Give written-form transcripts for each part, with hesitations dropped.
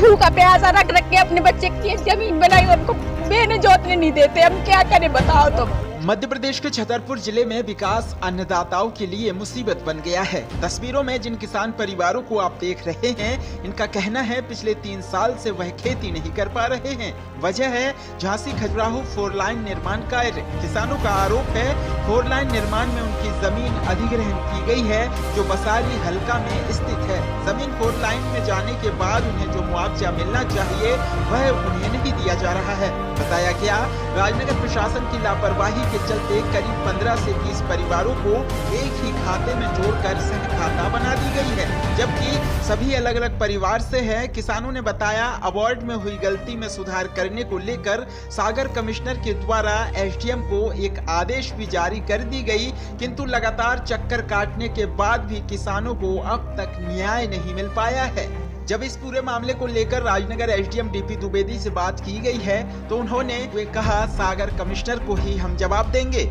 भूखा प्यासा रख रख के अपने बच्चे की जमीन बनाई, उनको बेने जोतने नहीं देते। हम क्या करें बताओ तुम। मध्य प्रदेश के छतरपुर जिले में विकास अन्नदाताओं के लिए मुसीबत बन गया है। तस्वीरों में जिन किसान परिवारों को आप देख रहे हैं, इनका कहना है पिछले 3 साल से वह खेती नहीं कर पा रहे हैं। वजह है झांसी खजुराहो 4 लाइन निर्माण कार्य। किसानों का आरोप है 4 लाइन निर्माण में उनकी जमीन अधिग्रहण की गई है, जो बसारी हलका में स्थित है। जमीन 4 लाइन में जाने के बाद उन्हें जो मुआवजा मिलना चाहिए वह उन्हें नहीं दिया जा रहा है। बताया गया राजनगर प्रशासन की लापरवाही के चलते करीब 15 से 20 परिवारों को एक ही खाते में जोड़कर सह खाता बना दी गई है, जबकि सभी अलग अलग परिवार से है। किसानों ने बताया अवार्ड में हुई गलती में सुधार करने को लेकर सागर कमिश्नर के द्वारा एसडीएम को एक आदेश भी जारी कर दी गई, किंतु लगातार चक्कर काटने के बाद भी किसानों को अब तक न्याय नहीं मिल पाया है। जब इस पूरे मामले को लेकर राजनगर एसडीएम डीपी द्विवेदी से बात की गई है तो उन्होंने कहा सागर कमिश्नर को ही हम जवाब देंगे।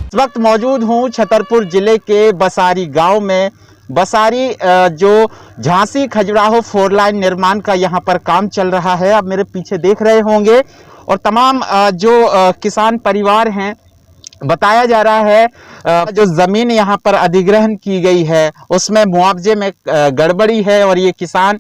इस वक्त मौजूद हूं छतरपुर जिले के बसारी गांव में। बसारी जो झांसी खजुराहो 4 लाइन निर्माण का यहां पर काम चल रहा है, आप मेरे पीछे देख रहे होंगे, और तमाम जो किसान परिवार हैं, बताया जा रहा है जो जमीन यहाँ पर अधिग्रहण की गई है उसमें मुआवजे में गड़बड़ी है, और ये किसान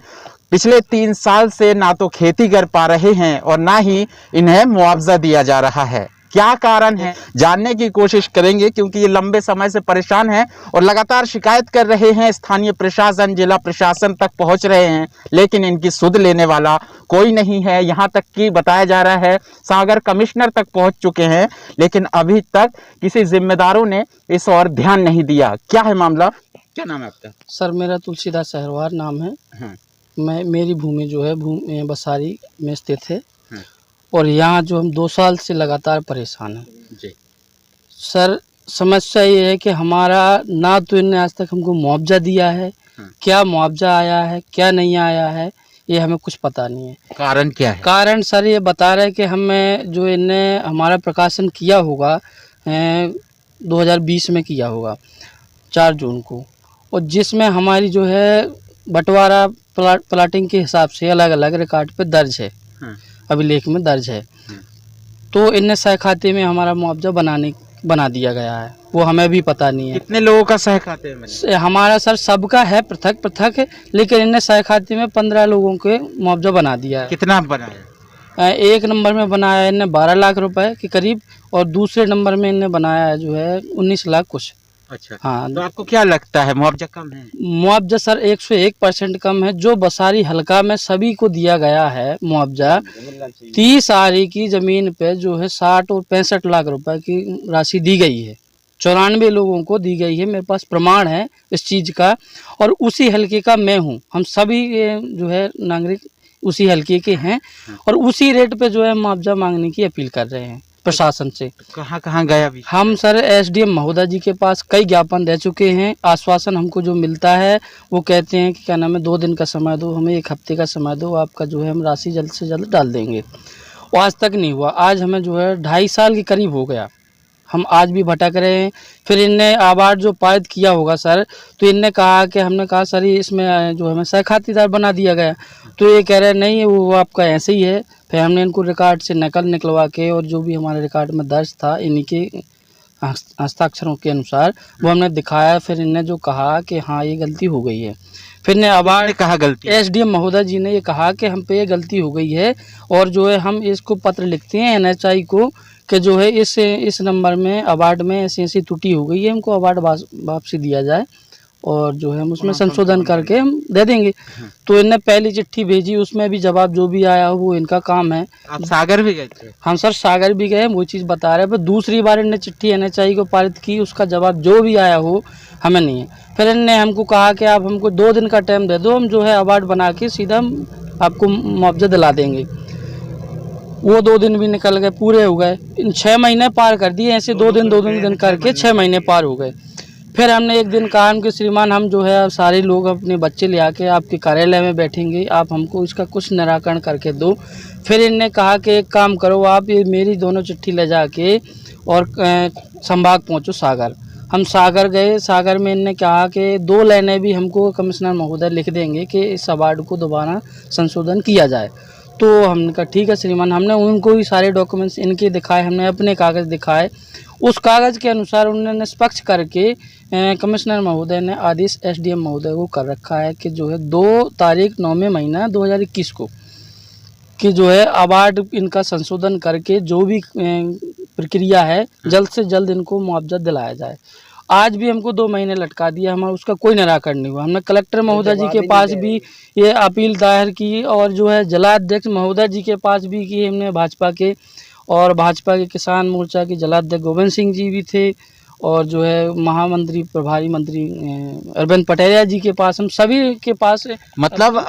पिछले 3 साल से ना तो खेती कर पा रहे हैं और ना ही इन्हें मुआवजा दिया जा रहा है। क्या कारण है जानने की कोशिश करेंगे, क्योंकि ये लंबे समय से परेशान हैं और लगातार शिकायत कर रहे हैं। स्थानीय प्रशासन, जिला प्रशासन तक पहुंच रहे हैं, लेकिन इनकी सुध लेने वाला कोई नहीं है। यहाँ तक कि बताया जा रहा है सागर कमिश्नर तक पहुंच चुके हैं, लेकिन अभी तक किसी जिम्मेदारों ने इस ओर ध्यान नहीं दिया। क्या है मामला? क्या नाम है आपका? सर मेरा तुलसीदास सहरवार नाम है। मेरी भूमि जो है बसारी में स्थित है, और यहाँ जो हम 2 साल से लगातार परेशान हैं जी। सर समस्या ये है कि हमारा ना तो इनने आज तक हमको मुआवजा दिया है, क्या मुआवजा आया है क्या नहीं आया है ये हमें कुछ पता नहीं है। कारण क्या है? कारण सर ये बता रहे हैं कि हमें जो इनने हमारा प्रकाशन किया होगा 2020 में किया होगा 4 जून को, और जिसमें हमारी जो है बंटवारा प्लाटिंग के हिसाब से अलग अलग रिकॉर्ड पे दर्ज है, अभिलेख में दर्ज है। तो इनने सह खाते में हमारा मुआवजा बना दिया गया है, वो हमें भी पता नहीं है। कितने लोगों का सह खाते में? हमारा सर सबका है पृथक पृथक है, लेकिन इनने सह खाते में 15 लोगों के मुआवजा बना दिया है। कितना बनाया? एक नंबर में बनाया है इनने 12 लाख रुपए के करीब, और दूसरे नंबर में इनने बनाया है जो है 19 लाख कुछ। अच्छा। हाँ, तो आपको क्या लगता है मुआवजा कम है? मुआवजा सर 101% कम है। जो बसारी हलका में सभी को दिया गया है मुआवजा, 30 आरी की जमीन पे जो है 60 और 65 लाख रुपए की राशि दी गई है, 94 लोगों को दी गई है। मेरे पास प्रमाण है इस चीज़ का, और उसी हलके का मैं हूँ। हम सभी जो है नागरिक उसी हलके के हैं, और उसी रेट पे जो है मुआवजा मांगने की अपील कर रहे हैं प्रशासन से। कहाँ कहाँ गया अभी? हम सर एसडीएम महोदय जी के पास कई ज्ञापन दे चुके हैं। आश्वासन हमको जो मिलता है वो कहते हैं कि क्या नाम है 2 दिन का समय दो, हमें 1 हफ्ते का समय दो, आपका जो है हम राशि जल्द से जल्द डाल देंगे। वो आज तक नहीं हुआ। आज हमें जो है 2.5 साल के करीब हो गया, हम आज भी भटक रहे हैं। फिर इनने अवार्ड जो पारित किया होगा सर, तो इनने कहा कि हमने कहा सर इसमें जो हमें सह खातेदार बना दिया गया, तो ये कह रहे हैं नहीं वो आपका ऐसे ही है। फिर हमने इनको रिकॉर्ड से नकल निकलवा के, और जो भी हमारे रिकॉर्ड में दर्ज था इन्हीं के हस्ताक्षरों के अनुसार वो हमने दिखाया। फिर इनने जो कहा कि हाँ ये गलती हो गई है। फिर ने अवार्ड कहा गलती? एसडीएम महोदय जी ने ये कहा कि हम पे ये गलती हो गई है, और जो है हम इसको पत्र लिखते हैं एनएचआई को कि जो है इस नंबर में अवार्ड में ऐसी त्रुटि हो गई है, हमको अवार्ड वापसी दिया जाए, और जो है हम उसमें संशोधन करके हम दे देंगे। तो इनने पहली चिट्ठी भेजी, उसमें भी जवाब जो भी आया हो वो इनका काम है। आप सागर भी गए थे? हम सर सागर भी गए, वो चीज़ बता रहे हैं। पर दूसरी बार इनने चिट्ठी एनएचआई को पारित की, उसका जवाब जो भी आया हो हमें नहीं है। फिर इनने हमको कहा कि आप हमको 2 दिन का टाइम दे दो, हम जो है अवार्ड बना के सीधा आपको मुआवजा दिला देंगे। वो 2 दिन भी निकल गए, पूरे हो गए। इन 6 महीने पार कर दिए, ऐसे 2 दिन करके 6 महीने पार हो गए। फिर हमने एक दिन कहा कि श्रीमान हम जो है सारे लोग अपने बच्चे ले आके आपके कार्यालय में बैठेंगे, आप हमको इसका कुछ निराकरण करके दो। फिर इनने कहा कि एक काम करो, आप ये मेरी दोनों चिट्ठी ले जाके और संभाग पहुँचो सागर। हम सागर गए, सागर में इनने कहा कि 2 लाइनें भी हमको कमिश्नर महोदय लिख देंगे कि इस अवार्ड को दोबारा संशोधन किया जाए। तो हमने कहा ठीक है श्रीमान, हमने उनको भी सारे डॉक्यूमेंट्स इनके दिखाए, हमने अपने कागज़ दिखाए। उस कागज़ के अनुसार उन्होंने निष्पक्ष करके कमिश्नर महोदय ने आदेश एसडीएम महोदय को कर रखा है कि जो है 2 तारीख 9वें महीना 2021 को कि जो है अवार्ड इनका संशोधन करके जो भी प्रक्रिया है जल्द से जल्द इनको मुआवजा दिलाया जाए। आज भी हमको 2 महीने लटका दिया, हमारा उसका कोई निराकरण नहीं हुआ। हमने कलेक्टर महोदय जी के पास भी ये अपील दायर की और जो है जिलाध्यक्ष महोदय जी के पास भी की हमने भाजपा के, और भाजपा के किसान मोर्चा के जिलाध्यक्ष गोविंद सिंह जी भी थे, और जो है महामंत्री प्रभारी मंत्री अरविंद पटेरिया जी के पास, हम सभी के पास। मतलब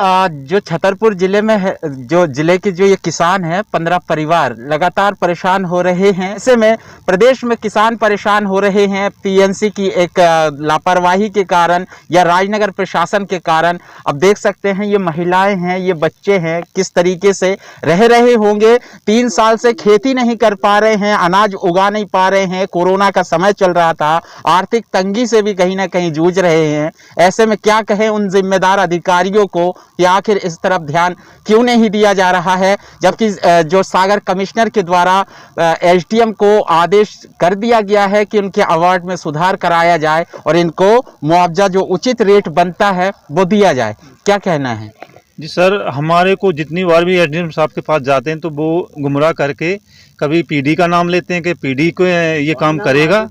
जो छतरपुर जिले में है, जो जिले के जो ये किसान हैं 15 परिवार लगातार परेशान हो रहे हैं। ऐसे में प्रदेश में किसान परेशान हो रहे हैं पीएनसी की एक लापरवाही के कारण या राजनगर प्रशासन के कारण। अब देख सकते हैं ये महिलाएं हैं, ये बच्चे हैं, किस तरीके से रह रहे होंगे। 3 साल से खेती नहीं कर पा रहे हैं, अनाज उगा नहीं पा रहे हैं, कोरोना का समय चल रहा था, आर्थिक तंगी से भी कहीं ना कहीं जूझ रहे हैं। ऐसे में क्या कहें उन जिम्मेदार अधिकारियों को कि आखिर इस तरफ ध्यान क्यों नहीं दिया जा रहा है, जबकि जो सागर कमिश्नर के द्वारा एसडीएम को आदेश कर दिया गया है कि उनके अवार्ड में सुधार कराया जाए और इनको मुआवजा जो उचित रेट बनता है वो दिया जाए। क्या कहना है? जी सर, हमारे को जितनी बार भी एसडीएम साहब के पास जाते हैं तो वो गुमराह करके कभी पीडी का नाम लेते हैं कि पीडी को ये काम करेगा,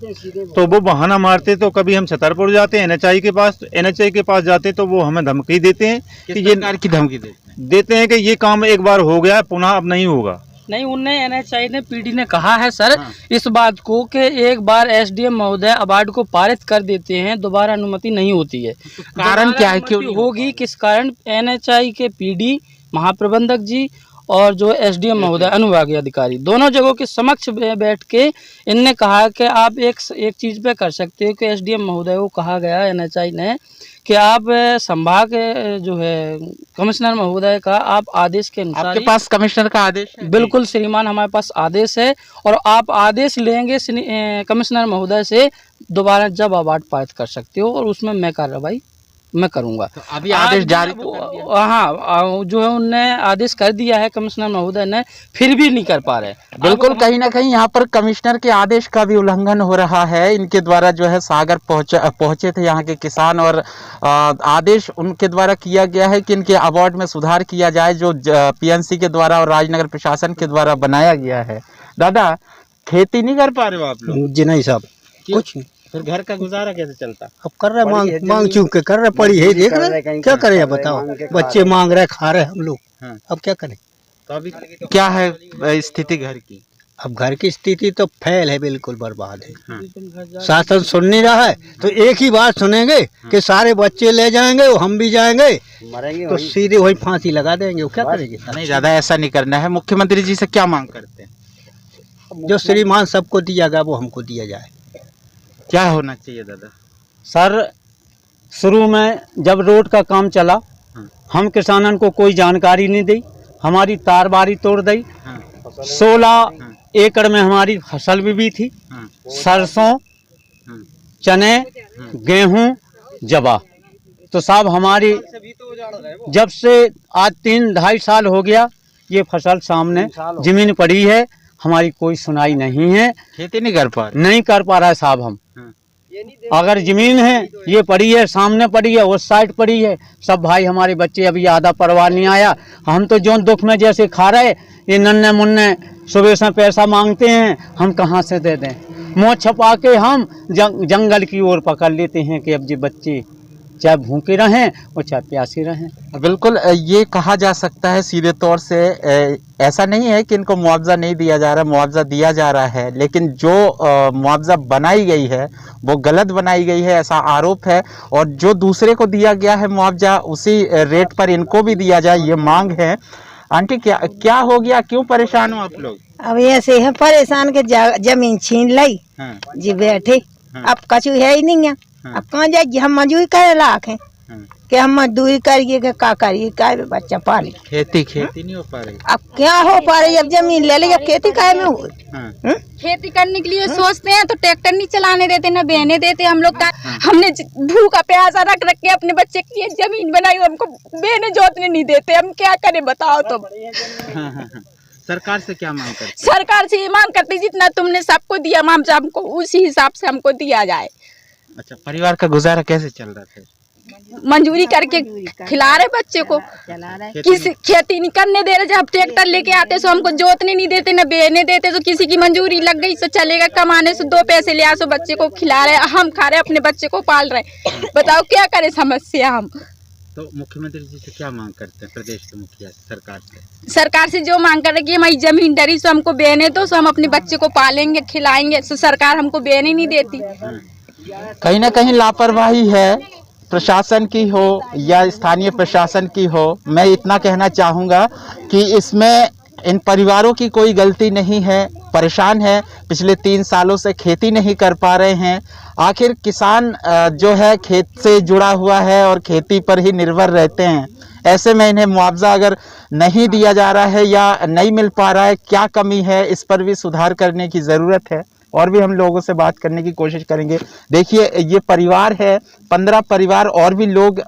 तो वो बहाना मारते। तो कभी हम छतरपुर जाते हैं एनएचआई के पास जाते तो वो हमें धमकी देते हैं कि ये की धमकी देते हैं कि ये काम एक बार हो गया, पुनः अब नहीं होगा। नहीं, उनने एनएचआई ने पीडी ने कहा है सर इस बात को कि एक बार एसडीएम महोदय अवार्ड को पारित कर देते हैं, दोबारा अनुमति नहीं होती है। कारण क्या है, क्यों होगी, किस कारण? एनएचआई के पीडी महाप्रबंधक जी और जो एसडीएम महोदय अनुविभागीय अधिकारी दोनों जगहों के समक्ष बैठ के इनने कहा कि आप एक चीज़ पे कर सकते हो कि एसडीएम महोदय को कहा गया एनएचआई ने कि आप संभाग जो है कमिश्नर महोदय का आप आदेश के अनुसार, आपके पास कमिश्नर का आदेश है? बिल्कुल श्रीमान, हमारे पास आदेश है और आप आदेश लेंगे कमिश्नर महोदय से, दोबारा जब अवार्ड पारित कर सकते हो और उसमें मैं कार्रवाई मैं करूंगा। तो अभी आदेश जारी हाँ, जो है उनने आदेश कर दिया है कमिश्नर महोदय ने, फिर भी नहीं कर पा रहे। बिल्कुल, कहीं ना कहीं यहाँ पर कमिश्नर के आदेश का भी उल्लंघन हो रहा है। इनके द्वारा जो है सागर पहुंचे थे यहाँ के किसान और आदेश उनके द्वारा किया गया है कि इनके अवार्ड में सुधार किया जाए जो पीएनसी के द्वारा और राजनगर प्रशासन के द्वारा बनाया गया है। दादा, खेती नहीं कर पा रहे हो आप लोग? जी नहीं साहब, कुछ फिर घर का गुजारा कैसे चलता? अब कर रहे मांग चूक के कर रहे, पड़ी है, देख रहे क्या करें बताओ। बच्चे मांग रहे, खा रहे हम लोग, अब क्या करें? तो अभी क्या है स्थिति घर की? अब घर की स्थिति तो फैल है, बिल्कुल बर्बाद है। शासन सुन नहीं रहा है, तो एक ही बात सुनेंगे कि सारे बच्चे ले जाएंगे, हम भी जाएंगे, तो सीधे वही फांसी लगा देंगे। वो क्या करेंगे? नहीं, ज्यादा ऐसा नहीं करना है। मुख्यमंत्री जी से क्या मांग करते हैं? जो श्रीमान सबको दिया गया वो हमको दिया जाए। क्या होना चाहिए दादा? सर, शुरू में जब रोड का काम चला हम किसानों को कोई जानकारी नहीं दी, हमारी तारबारी तोड़ दी। 16 एकड़ में हमारी फसल भी थी, सरसों, चने, गेहूं, जवा। तो साहब हमारी जब से आज 3-2.5 साल हो गया ये फसल सामने जमीन पड़ी है, हमारी कोई सुनाई नहीं है। खेती नहीं कर पा रहा है साहब। हम अगर जमीन है ये पड़ी है, सामने पड़ी है, उस साइड पड़ी है, सब भाई हमारे बच्चे अभी आधा परिवार नहीं आया। हम तो जो दुख में जैसे खा रहे, ये नन्हे मुन्ने सुबह से पैसा मांगते हैं, हम कहाँ से दे दें? मुँह छपा के हम जंगल की ओर पकड़ लेते हैं कि अब जी बच्चे चाहे भूखे रहें और चाहे प्यासे रहें। बिल्कुल, ये कहा जा सकता है सीधे तौर से, ऐसा नहीं है कि इनको मुआवजा नहीं दिया जा रहा, मुआवजा दिया जा रहा है, लेकिन जो मुआवजा बनाई गई है वो गलत बनाई गई है, ऐसा आरोप है। और जो दूसरे को दिया गया है मुआवजा उसी रेट पर इनको भी दिया जाए, ये मांग है। आंटी, क्या हो गया, क्यों परेशान हो आप लोग? अब ऐसे है परेशान के जमीन छीन ली जी बैठे, अब कछु है ही नहीं है। अब कहाँ जाए, हम मजूरी करे लाख है, कि हम मजदूरी करिए कि का करिए, का बच्चा पाले। खेती नहीं हो पा रही। अब क्या हो पा रही, अब जमीन ले ली, अब खेती काय में हो। खेती करने के लिए सोचते हैं तो ट्रैक्टर नहीं चलाने देते, न बहने देते। हम लोग का हमने भूखा प्यासा रख के अपने बच्चे की जमीन बनाई, हमको बहने जोतने नहीं देते। हम क्या करें बताओ तुम। सरकार से क्या मांग करते? सरकार से ये मांग करती जितना तुमने सबको दिया हमको उसी हिसाब से हमको दिया जाए। अच्छा, परिवार का गुजारा कैसे चल रहा था? मंजूरी करके खिला रहे बच्चे को, किसी खेती नहीं करने दे रहे। जब ट्रैक्टर लेके आते तो हमको जोतने नहीं देते, न बेचने देते। तो किसी की मंजूरी लग गई तो चलेगा, कमाने से 2 पैसे ले आसो, बच्चे को खिला रहे, हम खा रहे, अपने बच्चे को पाल रहे। बताओ क्या करें समस्या हम। तो मुख्यमंत्री जी से क्या मांग करते हैं, प्रदेश के मुखिया सरकार से जो मांग कर रहे कि हमारी जमीन डरी सो हमको बेने दो, सो हम अपने बच्चे को पालेंगे खिलाएंगे। सो सरकार हमको बेने नहीं देती। कहीं ना कहीं लापरवाही है, प्रशासन की हो या स्थानीय प्रशासन की हो। मैं इतना कहना चाहूँगा कि इसमें इन परिवारों की कोई गलती नहीं है, परेशान है, पिछले 3 सालों से खेती नहीं कर पा रहे हैं। आखिर किसान जो है खेत से जुड़ा हुआ है और खेती पर ही निर्भर रहते हैं। ऐसे में इन्हें मुआवजा अगर नहीं दिया जा रहा है या नहीं मिल पा रहा है, क्या कमी है, इस पर भी सुधार करने की ज़रूरत है। और भी हम लोगों से बात करने की कोशिश करेंगे। देखिए, ये परिवार है, 15 परिवार और भी लोग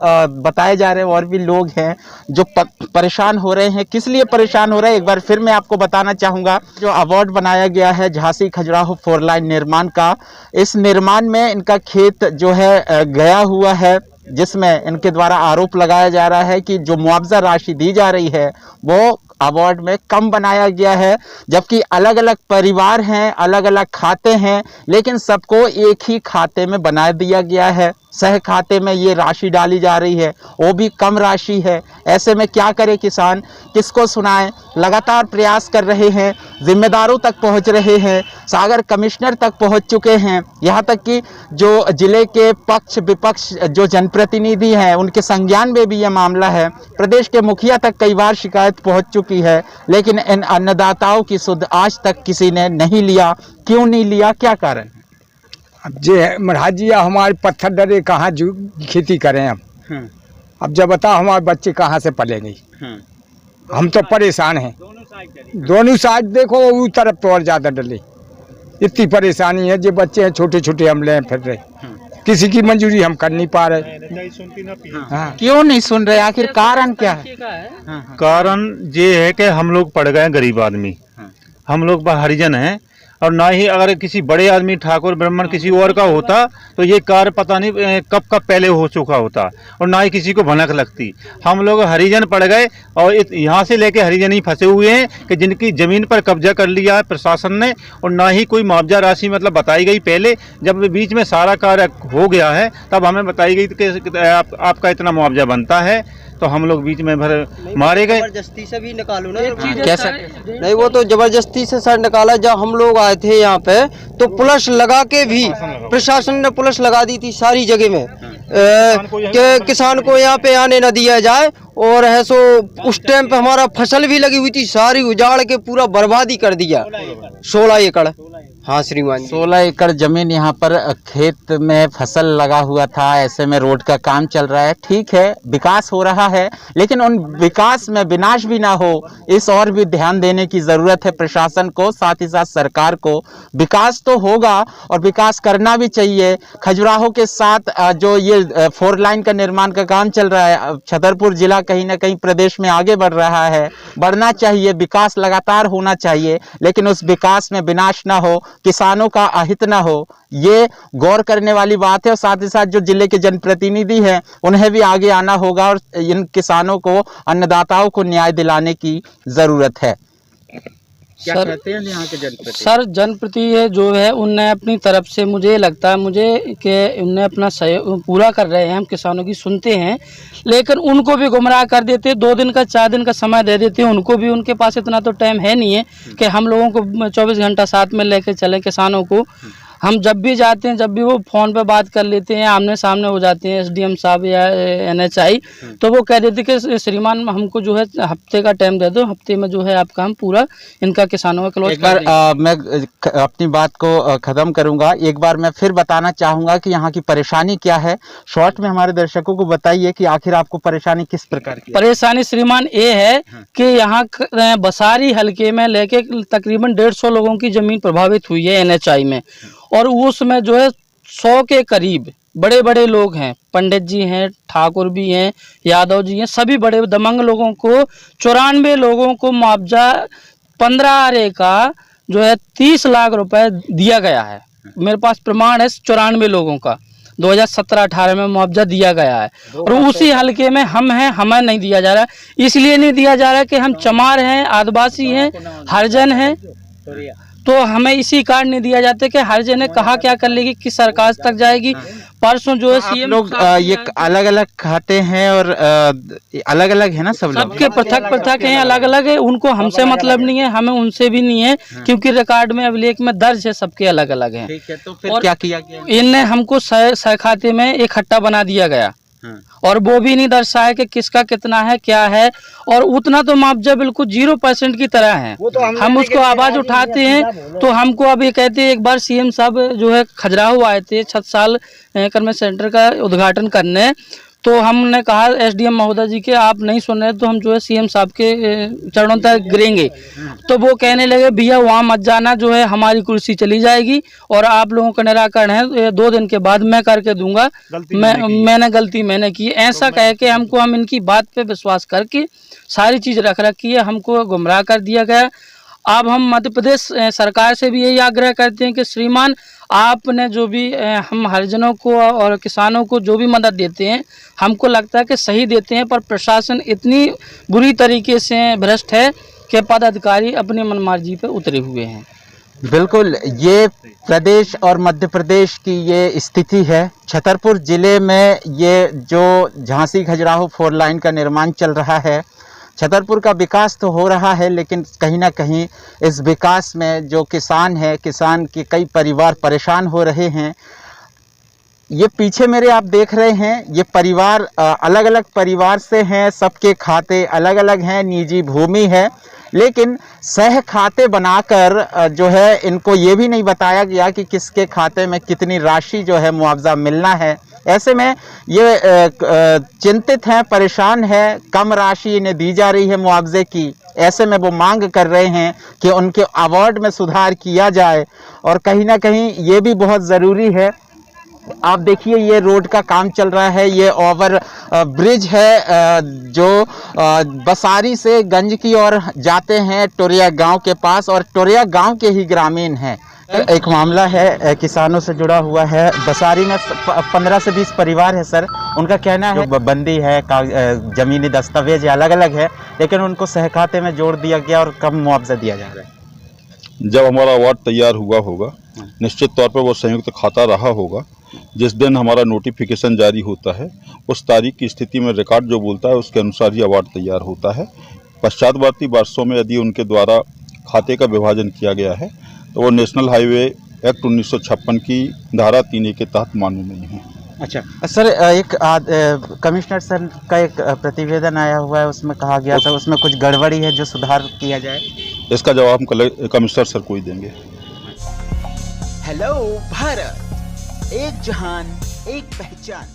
बताए जा रहे हैं, और भी लोग हैं जो परेशान हो रहे हैं। किस लिए परेशान हो रहे हैं, एक बार फिर मैं आपको बताना चाहूँगा। जो अवार्ड बनाया गया है झांसी खजुराहो 4 लाइन निर्माण का, इस निर्माण में इनका खेत जो है गया हुआ है, जिसमें इनके द्वारा आरोप लगाया जा रहा है कि जो मुआवजा राशि दी जा रही है वो अवार्ड में कम बनाया गया है। जबकि अलग अलग परिवार हैं, अलग अलग खाते हैं, लेकिन सबको एक ही खाते में बना दिया गया है। सह खाते में ये राशि डाली जा रही है, वो भी कम राशि है। ऐसे में क्या करे किसान, किसको सुनाएं। लगातार प्रयास कर रहे हैं, जिम्मेदारों तक पहुंच रहे हैं, सागर कमिश्नर तक पहुंच चुके हैं। यहाँ तक कि जो जिले के पक्ष विपक्ष जो जनप्रतिनिधि हैं, उनके संज्ञान में भी यह मामला है। प्रदेश के मुखिया तक कई बार शिकायत पहुंच चुकी है, लेकिन इन अन्नदाताओं की सुध आज तक किसी ने नहीं लिया। क्यों नहीं लिया, क्या कारण? अब जे महाराज जी, हमारे पत्थर डरे कहाँ खेती करें हम। अब जब बताओ हमारे बच्चे कहाँ से पलेंगे। हम तो परेशान हैं, दोनों साइड देखो, उस तरफ तो और ज़्यादा डले। इतनी परेशानी है, जो बच्चे हैं छोटे छोटे, हम ले फिर रहे, किसी की मंजूरी हम कर नहीं पा रहे। क्यों नहीं सुन रहे, आखिर कारण क्या है? कारण ये है कि हम लोग पड़ गए गरीब आदमी, हम लोग हरिजन हैं। और ना ही अगर किसी बड़े आदमी ठाकुर ब्राह्मण किसी और का होता तो ये कार्य पता नहीं कब पहले हो चुका होता, और ना ही किसी को भनक लगती। हम लोग हरिजन पड़ गए, और यहाँ से लेके हरिजन ही फंसे हुए हैं कि जिनकी ज़मीन पर कब्जा कर लिया है प्रशासन ने, और ना ही कोई मुआवजा राशि मतलब बताई गई। पहले जब बीच में सारा कार्य हो गया है तब हमें बताई गई कि आपका इतना मुआवजा बनता है, तो हम लोग बीच में भर मारे गए। जबरदस्ती से भी निकालो ना। कैसा? नहीं, वो तो जबरदस्ती से सर निकाला। जब हम लोग आए थे यहाँ पे तो पुलिस लगा के भी, प्रशासन ने पुलिस लगा दी थी सारी जगह में कि किसान को यहाँ पे आने न दिया जाए। और है सो उस टाइम पे हमारा फसल भी लगी हुई थी, सारी उजाड़ के पूरा बर्बादी कर दिया। 16 एकड़। हाँ श्रीमान, 16 एकड़ जमीन यहाँ पर खेत में फसल लगा हुआ था। ऐसे में रोड का काम चल रहा है, ठीक है, विकास हो रहा है, लेकिन उन विकास में विनाश भी ना हो, इस और भी ध्यान देने की ज़रूरत है प्रशासन को, साथ ही साथ सरकार को। विकास तो होगा और विकास करना भी चाहिए। खजुराहो के साथ जो ये 4 लाइन का निर्माण का काम चल रहा है, छतरपुर जिला कहीं ना कहीं प्रदेश में आगे बढ़ रहा है, बढ़ना चाहिए, विकास लगातार होना चाहिए, लेकिन उस विकास में विनाश ना हो, किसानों का अहित ना हो, ये गौर करने वाली बात है। और साथ ही साथ जो जिले के जनप्रतिनिधि हैं उन्हें भी आगे आना होगा और इन किसानों को, अन्नदाताओं को न्याय दिलाने की जरूरत है। क्या कहते हैं यहाँ के जनप्रतिनिधि? सर, जनप्रतिनिधि जो है उनने अपनी तरफ से, मुझे लगता है कि उनने अपना सहयोग पूरा कर रहे हैं। हम किसानों की सुनते हैं, लेकिन उनको भी गुमराह कर देते हैं। 2 दिन का 4 दिन का समय दे देते हैं उनको भी। उनके पास इतना तो टाइम है नहीं है कि हम लोगों को 24 घंटा साथ में लेकर चलें किसानों को। हम जब भी जाते हैं, जब भी वो फ़ोन पे बात कर लेते हैं, आमने सामने हो जाते हैं एसडीएम साहब या NHI, तो वो कह देते कि श्रीमान हमको जो है हफ्ते का टाइम दे दो, हफ्ते में जो है आपका हम पूरा इनका किसानों का क्लोज एक बार मैं अपनी बात को ख़त्म करूंगा। एक बार मैं फिर बताना चाहूँगा कि यहाँ की परेशानी क्या है। शॉर्ट में हमारे दर्शकों को बताइए कि आखिर आपको परेशानी किस प्रकार की है? परेशानी श्रीमान ये है कि यहाँ बसारी हलके में लेके तकरीबन 150 लोगों की ज़मीन प्रभावित हुई है NHI में, और उसमें जो है 100 के करीब बड़े बड़े लोग हैं, पंडित जी हैं, ठाकुर भी हैं, यादव जी हैं, सभी बड़े दमंग लोगों को 94 लोगों को मुआवजा 15 आरे का जो है 30 लाख रुपए दिया गया है। मेरे पास प्रमाण है 94 लोगों का 2017-18 में मुआवजा दिया गया है, और उसी हलके में हम हैं, हमें नहीं दिया जा रहा। इसलिए नहीं दिया जा रहा कि हम चमार हैं, आदिवासी हैं, हरिजन हैं, तो हमें इसी कारण नहीं दिया जाता कि हरिजन ने कहा क्या कर लेगी, किस सरकार तक जाएगी। परसों जो है सीएम लोग ये अलग अलग खाते हैं और अलग अलग है ना, सब लोग सबके पृथक पृथक हैं, अलग अलग है, उनको हमसे मतलब नहीं है, हमें उनसे भी नहीं है, क्योंकि रिकॉर्ड में अभिलेख में दर्ज है, सबके अलग अलग हैं। ठीक है, तो फिर क्या किया गया? इनने हमको सह खाते में एक खट्टा बना दिया गया, और वो भी नहीं दर्शाया कि किसका कितना है क्या है, और उतना तो मुआवजा बिल्कुल 0% की तरह है। हम उसको आवाज उठाते हैं तो हमको अब ये कहते हैं, एक बार सीएम साहब जो है खजुराहो आए थे 6 साल कर्म सेंटर का उद्घाटन करने, तो हमने कहा एसडीएम महोदय जी के आप नहीं सुन रहे तो हम जो है सीएम साहब के चरणों तक गिरेंगे। तो वो कहने लगे भैया वहाँ मत जाना, जो है हमारी कुर्सी चली जाएगी और आप लोगों का निराकरण है 2 दिन के बाद मैं करके दूंगा, मैंने गलती मैंने की, ऐसा कह के हमको, हम इनकी बात पे विश्वास करके सारी चीज़ रख रखी है, हमको गुमराह कर दिया गया। अब हम मध्य प्रदेश सरकार से भी यही आग्रह करते हैं कि श्रीमान आपने जो भी हम हरिजनों को और किसानों को जो भी मदद देते हैं, हमको लगता है कि सही देते हैं, पर प्रशासन इतनी बुरी तरीके से भ्रष्ट है कि पदाधिकारी अपनी मनमर्जी पे उतरे हुए हैं। बिल्कुल, ये प्रदेश और मध्य प्रदेश की ये स्थिति है। छतरपुर ज़िले में ये जो झांसी खजुराहो 4 लाइन का निर्माण चल रहा है, छतरपुर का विकास तो हो रहा है, लेकिन कहीं ना कहीं इस विकास में जो किसान है, किसान के कई परिवार परेशान हो रहे हैं। ये पीछे मेरे आप देख रहे हैं, ये परिवार अलग अलग परिवार से हैं, सबके खाते अलग अलग हैं, निजी भूमि है, लेकिन सह खाते बनाकर जो है इनको ये भी नहीं बताया गया कि किसके खाते में कितनी राशि जो है मुआवजा मिलना है। ऐसे में ये चिंतित हैं, परेशान हैं, कम राशि इन्हें दी जा रही है मुआवजे की। ऐसे में वो मांग कर रहे हैं कि उनके अवार्ड में सुधार किया जाए, और कहीं ना कहीं ये भी बहुत ज़रूरी है। आप देखिए ये रोड का काम चल रहा है, ये ओवर ब्रिज है जो बसारी से गंज की ओर जाते हैं टोरिया गांव के पास, और टोरिया गांव के ही ग्रामीण हैं। एक मामला है किसानों से जुड़ा हुआ है, बसारी में 15 से 20 परिवार है सर। उनका कहना है बंदी है, जमीनी दस्तावेज अलग अलग है, लेकिन उनको सहखाते में जोड़ दिया गया और कम मुआवजा दिया जा रहा है। जब हमारा अवार्ड तैयार हुआ होगा, निश्चित तौर पर वो संयुक्त खाता रहा होगा। जिस दिन हमारा नोटिफिकेशन जारी होता है, उस तारीख की स्थिति में रिकॉर्ड जो बोलता है उसके अनुसार ही अवार्ड तैयार होता है। पश्चातवर्ती वर्षों में यदि उनके द्वारा खाते का विभाजन किया गया है तो वो नेशनल हाईवे एक्ट 1956 की धारा 3A के तहत मान्य नहीं है। अच्छा सर, एक कमिश्नर सर का एक प्रतिवेदन आया हुआ है, उसमें कहा गया था उसमें कुछ गड़बड़ी है जो सुधार किया जाए। इसका जवाब हम कमिश्नर सर को ही देंगे। हेलो भारत, एक जहान एक पहचान।